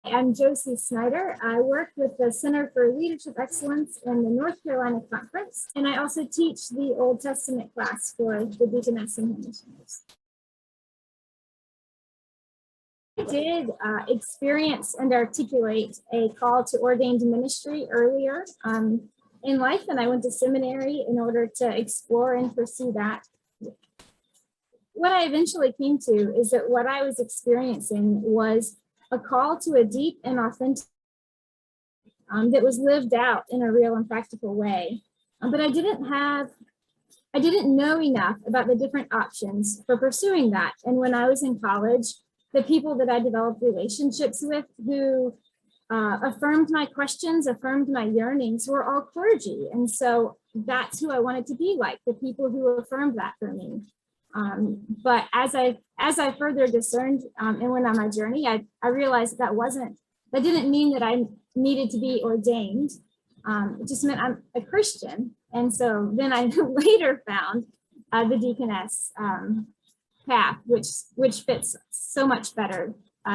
I'm Josey Snyder. I work with the Center for Leadership Excellence in the North Carolina Conference, and I also teach the Old Testament class for the Deaconess and Missionaries. I did experience and articulate a call to ordained ministry earlier in life, and I went to seminary in order to explore and pursue that. What I eventually came to is that what I was experiencing was a call to a deep and authentic that was lived out in a real and practical way. But I didn't know enough about the different options for pursuing that. And when I was in college, the people that I developed relationships with who affirmed my questions, affirmed my yearnings, were all clergy. And so that's who I wanted to be like, the people who affirmed that for me. But as I further discerned and went on my journey, I realized that didn't mean that I needed to be ordained. It just meant I'm a Christian. And so then I later found the Deaconess path, which fits so much better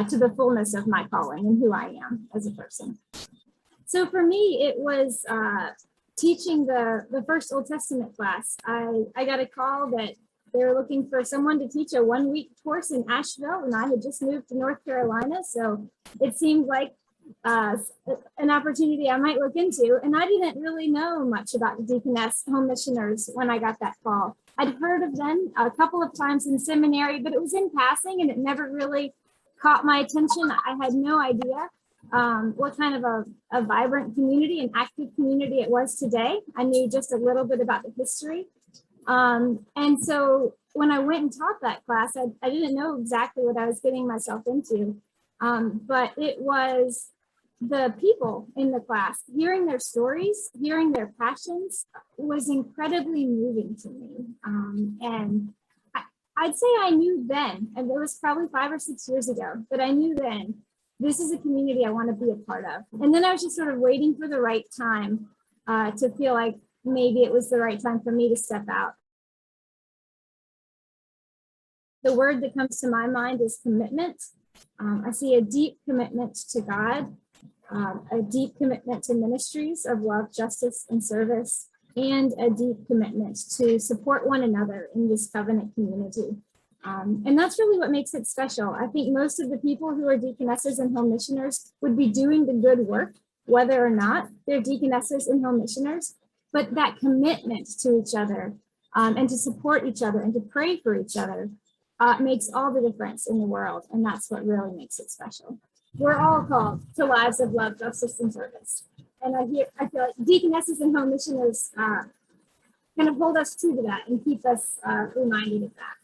to the fullness of my calling and who I am as a person. So for me, it was teaching the first Old Testament class. I got a call that they were looking for someone to teach a 1-week course in Asheville, and I had just moved to North Carolina, so it seemed like an opportunity I might look into. And I didn't really know much about the Deaconess Home Missioners when I got that call. I'd heard of them a couple of times in seminary, but it was in passing and it never really caught my attention. I had no idea what kind of a vibrant community and active community it was today. I knew just a little bit about the history. And so when I went and taught that class, I didn't know exactly what I was getting myself into, but it was the people in the class, hearing their stories, hearing their passions was incredibly moving to me. And I'd say I knew then, and it was probably 5 or 6 years ago, but I knew then this is a community I want to be a part of. And then I was just sort of waiting for the right time to feel like maybe it was the right time for me to step out. The word that comes to my mind is commitment. I see a deep commitment to God, a deep commitment to ministries of love, justice, and service, and a deep commitment to support one another in this covenant community. And that's really what makes it special. I think most of the people who are deaconesses and home missioners would be doing the good work, whether or not they're deaconesses and home missioners. But that commitment to each other and to support each other and to pray for each other makes all the difference in the world. And that's what really makes it special. We're all called to lives of love, justice, and service. And I feel like deaconesses and home missioners kind of hold us true to that and keep us reminded of that.